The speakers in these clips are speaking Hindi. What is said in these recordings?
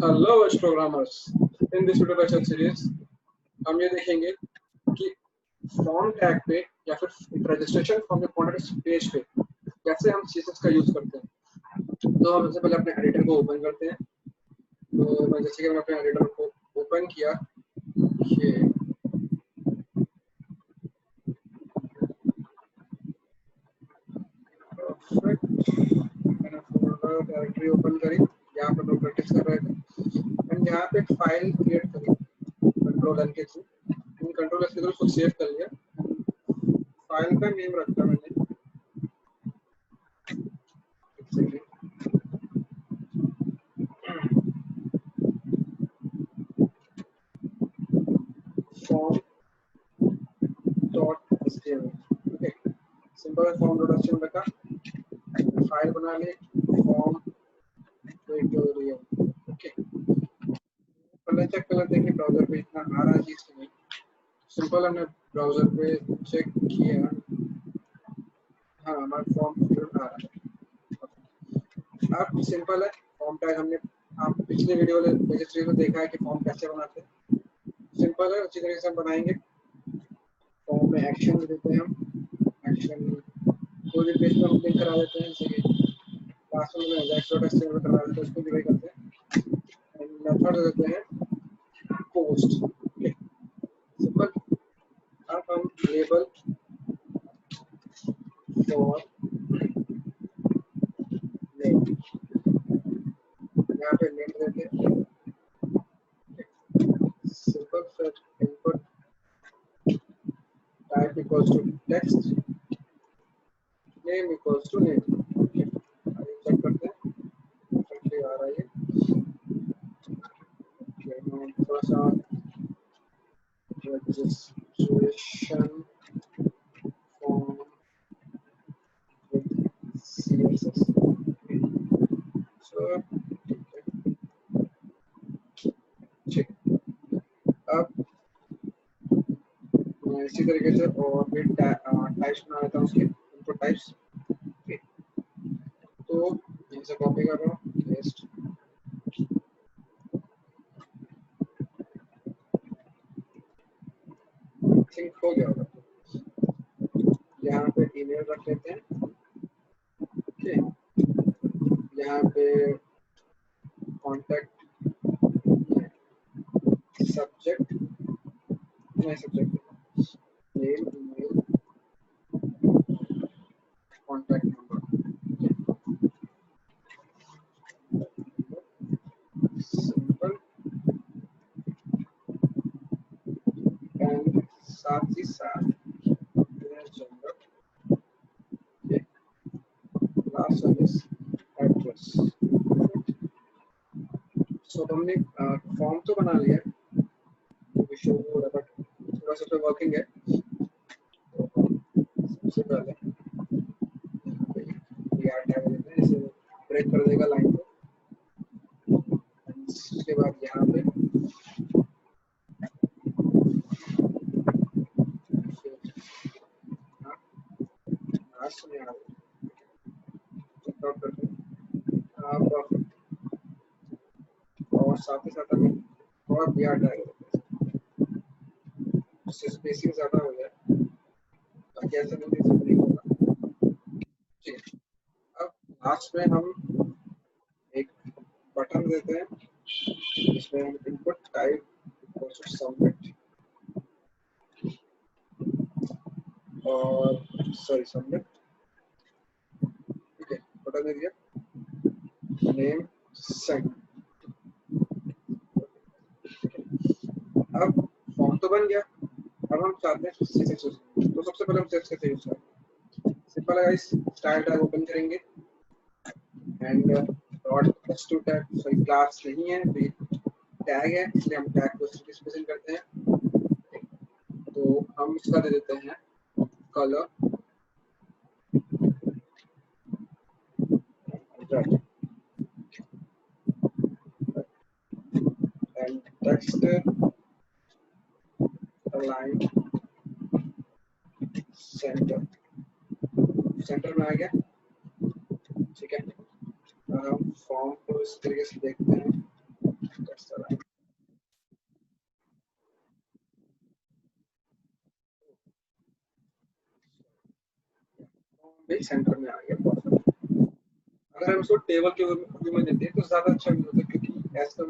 Hello web programmers. In this video lecture series हम ये देखेंगे कि फॉर्म टैग पे या फिर रजिस्ट्रेशन फॉर्म के कॉन्टेक्स्ट पेज पे कैसे हम CSS का यूज करते हैं। तो हम सबसे पहले अपने एडिटर को ओपन करते हैं। तो मैं जैसे कि मैंने अपने एडिटर को ओपन किया, ये मैंने फोल्डर डायरेक्टरी ओपन करी, यहाँ पर लोग प्रैक्टिस कर रहे थे एंड यहाँ पे एक फाइल क्रिएट करी कंट्रोल एन के थ्रू। कंट्रोल एस के थ्रू उसको सेव कर लिया। फाइल का नेम रखा मैंने form dot HTML. Okay, simple form dot HTML का फाइल बना ली, फॉर्म ट्यूटोरियल। ओके, पहले चेक कर लेते हैं कि ब्राउजर पे इतना आ रहा है चीज कि नहीं। सिंपल हमने ब्राउजर पे चेक किया, हाँ हमारा फॉर्म आ रहा है। अब सिंपल है फॉर्म टैग, हमने आप पिछले वीडियो में देखा है कि फॉर्म कैसे बनाते हैं। सिंपल है, अच्छी तरीके से हम बनाएंगे। फॉर्म में एक्शन देते हैं, हम एक्शन कोई भी पेज पर हम क्लिक करा देते हैं, जैसे कि लास्ट में मैं करवा देते हैं, उसको भी करते हैं। मेथड देते हैं पोस्ट। सिंपल। अब हम लेबल फॉर नेम, यहाँ पे नेम देते हैं। सिंपल फिर input type equals to text, name equals to name. Check करते हैं करके आ रहा है। थोड़ा सा registration form with CSS। So ठीक, अब इसी तरीके से और भी टाइप्स बना लेता हूँ उसके इनपुट टाइप्स। तो यहीं से कॉपी कर रहा हूँ, पेस्ट, थिंक हो गया होगा। यहाँ पे ईमेल रख लेते हैं। ओके, यहाँ पे कॉन्टैक्ट सब्जेक्ट, नहीं subject name, email, contact number. Simple and साथ ही साथ gender, last one is address. So हमने फॉर्म तो बना लिया, शो हो रहा बट थोड़ा सा तो वर्किंग है। सबसे पहले यार टैग लेते हैं, इसे ब्रेक कर देगा लाइन को। उसके बाद यहाँ पे लास्ट में यहाँ करते हैं आप, और साथ ही साथ हमें और बियर टैग लेते हैं, उससे स्पेसिंग ज़्यादा हो जाए ताकि ऐसा नहीं होगा। ठीक है, अब लास्ट में हम एक बटन देते हैं, इसमें हम इनपुट टाइप सबमिट और सॉरी सबमिट। ठीक है, बटन दे दिया, नेम सेंड। अब फॉर्म तो बन गया, अब हम चाहते हैं CSS यूज करें। तो सबसे पहले हम CSS कैसे यूज करें। सिंपल है गाइस, स्टाइल टैग ओपन करेंगे and dot h2 tag, sorry class नहीं है तो टैग है, इसलिए हम टैग को स्पेसिफाई करते हैं। तो हम इसका दे देते हैं colour red and text align centre, centre में आ गया। ठीक है, हम फॉर्म को इस तरीके से देखते हैं, भाई सेंटर में आ गया बहुत। अगर हम इसको टेबल के व्यू में देते हैं तो ज्यादा अच्छा होता है, क्योंकि ऐसा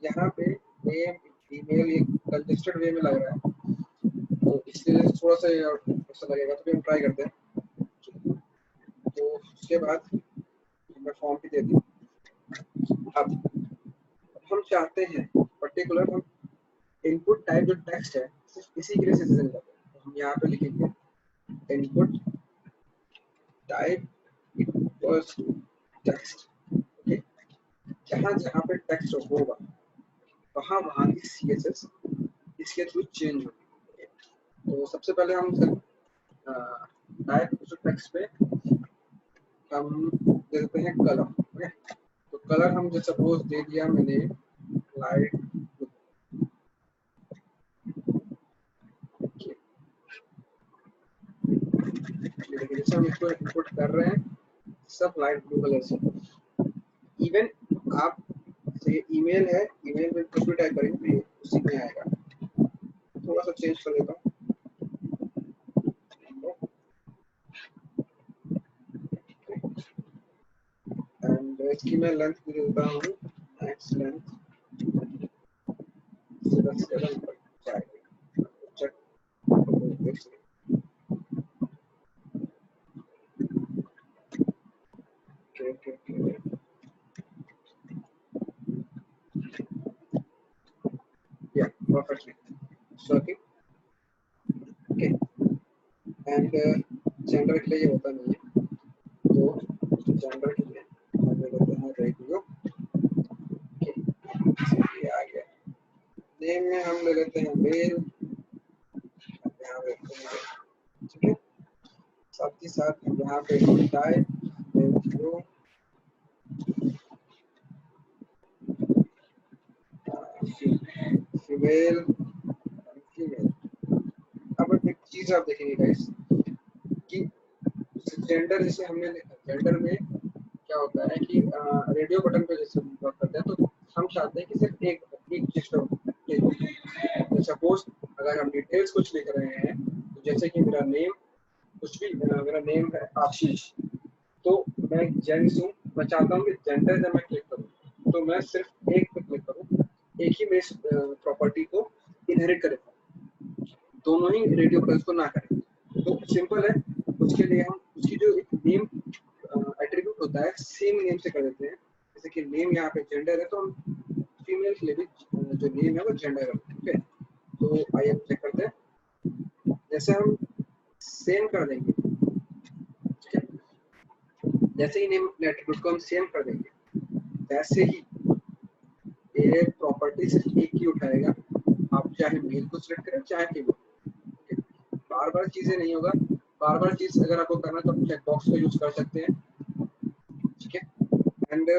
यहाँ पे नेम ईमेल ये कंजेस्टेड वे में लग रहा है, तो इसलिए थोड़ा सा ऐसा लगेगा। तो हम ट्राई करते हैं। तो उसके बाद मैं फॉर्म भी दे दी। अब हम चाहते हैं पर्टिकुलर हम इनपुट टाइप जो टेक्स्ट है सिर्फ इसी के लिए सिटीजन का, तो हम यहाँ पे लिखेंगे input type equals to text. Okay, जहाँ जहाँ पे टेक्स्ट होगा वहाँ वहाँ की CSS इसके थ्रू चेंज होगी। तो सबसे पहले हम टाइप टेक्स्ट पे हम देते हैं कलर। ओके, तो कलर हम जैसे सपोज दे दिया मैंने लाइट। जैसे हम इसको इनपुट कर रहे हैं सब लाइट ब्लू कलर से। इवन आप से ईमेल है, ईमेल में कुछ भी टाइप करेंगे तो उसी में आएगा। थोड़ा सा चेंज कर देता हूँ एंड इसकी मैं लेंथ भी देता हूँ मैक्स लेंथ 7 पर जाएगी। चेक या perfectly working. Okay, and gender के लिए ये होता नहीं है, तो जेंडर के लिए हम ले लेते हैं रेडियो। ये आ गया। नेम में हम ले लेते हैं मेल, यहाँ लेते हैं, ठीक है। साथ ही साथ यहाँ पे टाइप रेडियो फीमेल फीमेल। अब एक चीज आप देखेंगे गाइस कि जेंडर जैसे हमने जेंडर में क्या होता है कि रेडियो बटन पे जैसे हम वर्क करते हैं तो हम चाहते हैं कि सिर्फ एक चीज पे सपोज अगर हम डिटेल्स कुछ लिख रहे हैं, तो जैसे कि मेरा नेम कुछ भी मेरा नेम है आशीष, तो मैं जेंट्स हूँ, मैं चाहता हूँ कि जेंडर जब मैं क्लिक करूँ तो मैं सिर्फ एक पे क्लिक करूँ, एक ही मेरे प्रॉपर्टी को इनहेरिट करे, दोनों ही रेडियो बटन को ना करें। तो सिंपल है, उसके लिए हम उसकी जो एक नेम एट्रीब्यूट होता है सेम नेम से कर देते हैं। जैसे कि नेम यहाँ पे जेंडर है तो हम फीमेल के लिए भी जो नेम है वो जेंडर है। ठीक है, तो आइए चेक करते हैं। जैसे हम सेम कर देंगे, ठीक है, जैसे ही नेम एट्रीब्यूट को हम सेम कर देंगे वैसे ही ये प्रॉपर्टी सिर्फ एक ही उठाएगा। आप चाहे मेल को सिलेक्ट करें चाहे फीमेल, बार बार चीजें नहीं होगा। बार बार चीज अगर आपको करना तो चेक बॉक्स का यूज कर सकते हैं। ठीक है, एंड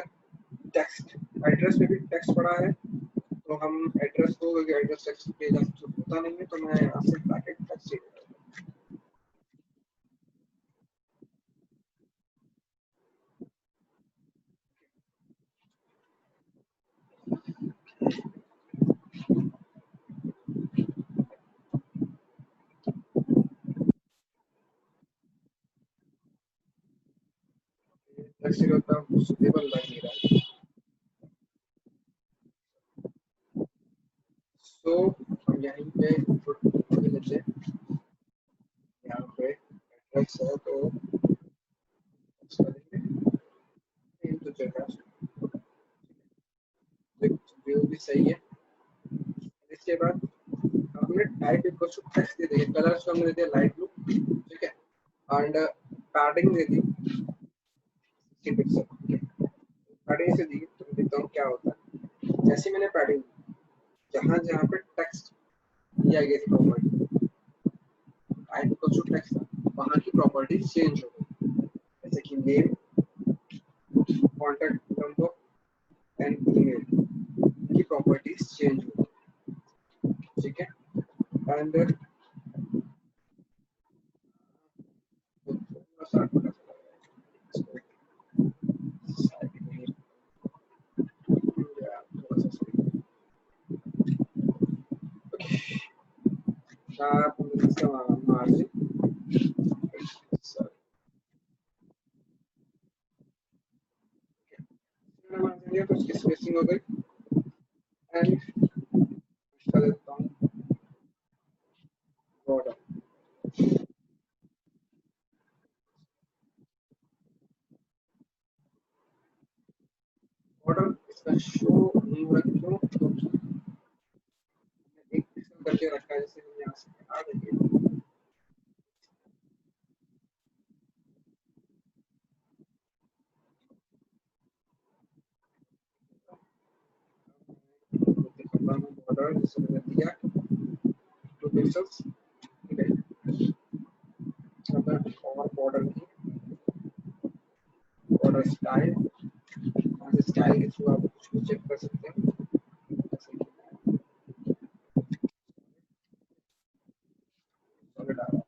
टेक्स्ट एड्रेस में भी टेक्स्ट पड़ा है, तो हम एड्रेस को एड्रेस टेक्स्ट पे होता नहीं है, तो मैं यहाँ से ब्रैकेट टेक्स्ट टेक्स्ट होता है सुटेबल लग नहीं रहा है। सो हम यहीं पे इनपुट लेते हैं, यहाँ पे एड्रेस है तो तो चलेगा, व्यू भी सही है। इसके बाद हमने टाइप इक्वल टू टेक्स्ट दे दिया, कलर्स को हमने दे दिया लाइट ब्लू। ठीक है, and padding they the 60 pixel. Padding से दी तो मैं देखता हूँ क्या होता है। जैसे मैंने पैडिंग जहाँ जहाँ पे टेक्स्ट दिया गया थी property type equal to text, वहाँ की प्रॉपर्टी चेंज हो गई। जैसे कि name, contact number and email की प्रॉपर्टीज चेंज हो गई। ठीक है, एंड मार्जिन स्पेसिंग हो गई एंड कर देता हूँ बॉर्डर। बॉर्डर इसका शो नहीं हो रहा क्यों, क्योंकि एक पिक्सल करके रखा है, जैसे हम यहाँ से आ देखिए बॉर्डर जैसे मैंने दिया 2 पिक्सल्स, ठीक है। अब और बॉर्डर की बॉर्डर स्टाइल, यहाँ से स्टाइल के थ्रू आप कुछ भी चेक कर सकते हैं, जैसे कि सॉलिड आ रहा है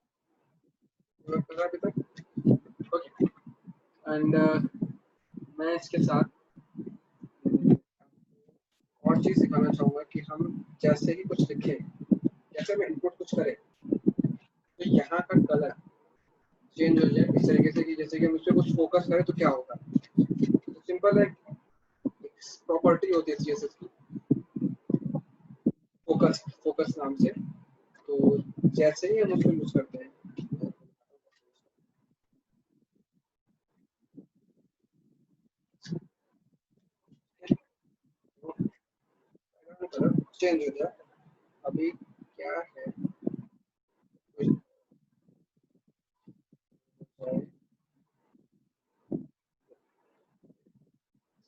कर रहा है अभी तक, ओके। एंड मैं इसके साथ और चीज सिखाना चाहूंगा कि हम जैसे ही कुछ लिखें, जैसे मैं इनपुट कुछ करें तो यहाँ का कलर चेंज हो जाए इस तरीके से कि जैसे कि हम उस पर कुछ फोकस करें तो क्या होगा। तो सिंपल है, प्रॉपर्टी होती है सीएसएस की फोकस, फोकस नाम से। तो जैसे ही हम उसको यूज करते हैं तो कलर चेंज हो जाए। अभी क्या है,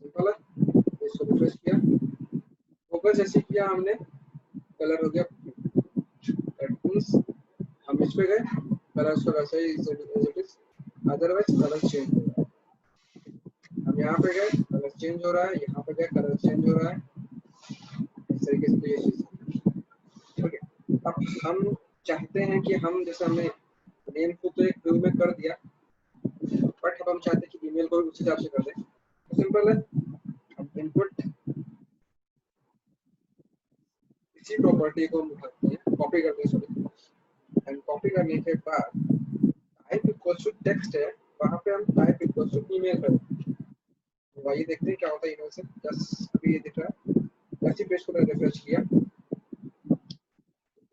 सिंपल है, इसको रिफ्रेश किया, फोकस जैसे किया हमने, कलर हो गया, दैट मींस हम इस पे गए, कलर उसका वैसा ही as it is, otherwise colour change हो रहा है। हम यहाँ पे गए कलर चेंज हो रहा है, यहाँ पे गए कलर चेंज हो रहा है, इस तरीके से। तो ये चीज ओके। अब हम चाहते हैं कि हम जैसे हमने नेम को तो एक व्यू में कर दिया, बट अब हम चाहते हैं कि ईमेल को भी उस हिसाब से कर दें। तो सिंपल है, हम इनपुट इसी प्रॉपर्टी को हम उठाते हैं, कॉपी करते हैं सॉरी, एंड कॉपी करने के बाद टाइप इक्वल टू टेक्स्ट है, वहां पे हम टाइप इक्वल टू ईमेल करें। तो आइए देखते हैं क्या होता है ईमेल से। जस्ट अभी ये दिख रहा है, जैसे पेज को मैंने रिफ्रेश किया,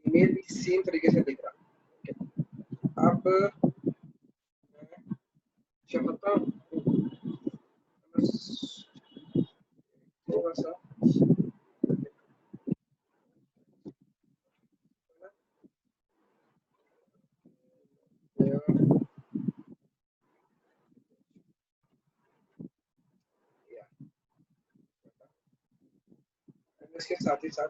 ईमेल भी सेम तरीके से दिख रहा है। अब मैं चाहता हूँ थोड़ा सा इसके साथ ही साथ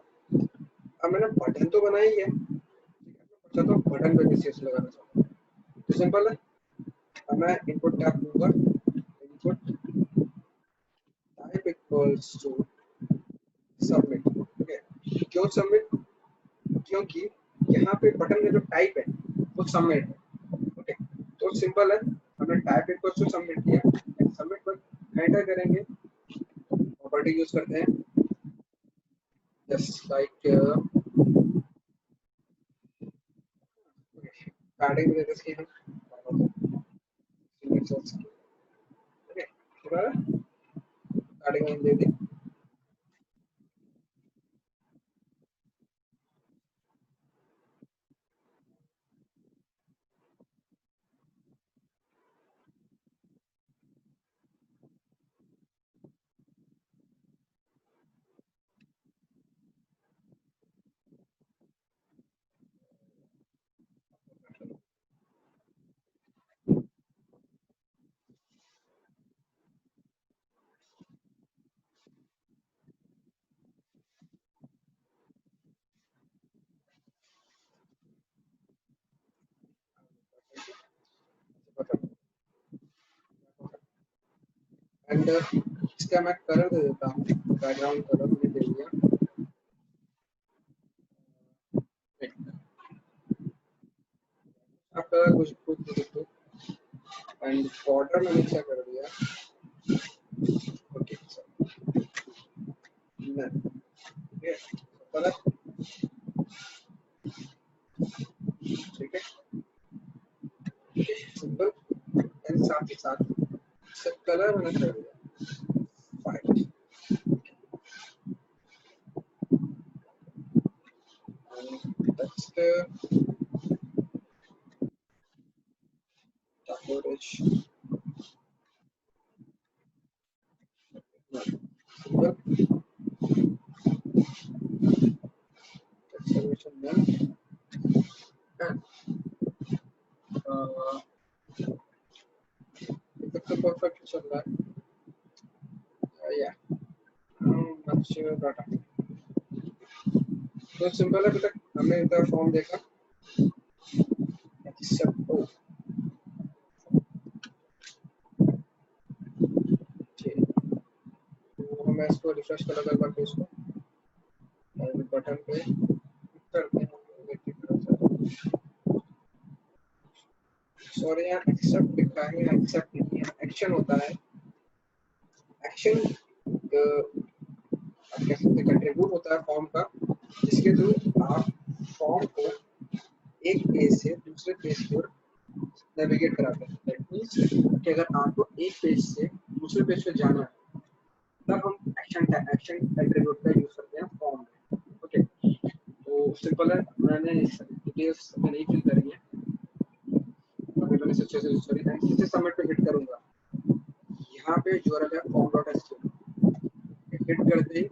अब मैंने बटन तो बनाई है, अच्छा तो बटन पे भी सीएस लगाना चाहता हूँ। तो सिंपल है, अब मैं इनपुट टैब दूंगा, input type equals to submit, okay. क्यों सबमिट, क्योंकि यहाँ पे बटन में जो टाइप है वो सबमिट है, ओके। तो सिंपल है, हमने टाइप इक्वल्स टू सबमिट किया, सबमिट पर एंटर करेंगे, प्रॉपर्टी यूज करते हैं जस्ट लाइक पैडिंग में देते हैं हम, ओके, पैडिंग में दे दी। एंड इसका मैं कलर दे देता हूँ, बैकग्राउंड कलर मैंने दे दिया आप कलर कुछ खुद दे सकते हो। एंड बॉर्डर मैंने क्या कर दिया, ओके कलर, ठीक है, सिंपल। एंड साथ ही साथ कलर मैंने कर दिया white, next storage symbol exclamation name and it's a perfect चल रहा है yeah much data तो सिंपल है अभी तक हमने इनका फॉर्म देखा एक्सेप्ट ओ ठीक तो हम इसको रिफ्रेश कर एक बार पेज को बटन पे करते हैं सॉरी यार एक्सेप्ट लिखा है एक्सेप्ट नहीं है एक्शन होता है एक्शन आप कह सकते कंट्रीब्यूट होता है फॉर्म का जिसके थ्रू आप फॉर्म को एक पेज से दूसरे पेज की ओर नेविगेट कराते हैं दैट मींस कि अगर आपको एक पेज से दूसरे पेज पे जाना है तब हम एक्शन एट्रीब्यूट का यूज करते हैं फॉर्म में ओके तो सिंपल है मैंने डिटेल्स नहीं फिल करी है अभी मैंने सॉरी से सबमिट पे हिट करूंगा यहाँ पे जो रहा है फॉर्म डॉट एचटीएमएल हिट करते ही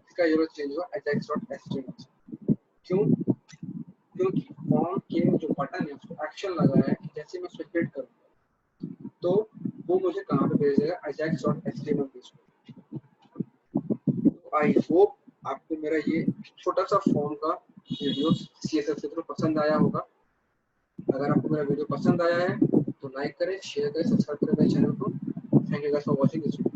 इसका यूआरएल चेंज हुआ ajax.html क्यों क्योंकि फॉर्म के जो बटन है उसको एक्शन लगा है कि जैसे मैं उसको हिट करूंगा तो वो मुझे कहाँ पे भेज देगा ajax.html पेज पे तो आई होप आपको मेरा ये छोटा सा फॉर्म का वीडियो CSS के थ्रू पसंद आया होगा अगर आपको मेरा वीडियो पसंद आया है तो लाइक करें शेयर करें सब्सक्राइब करें मेरे चैनल को thank you guys for watching this video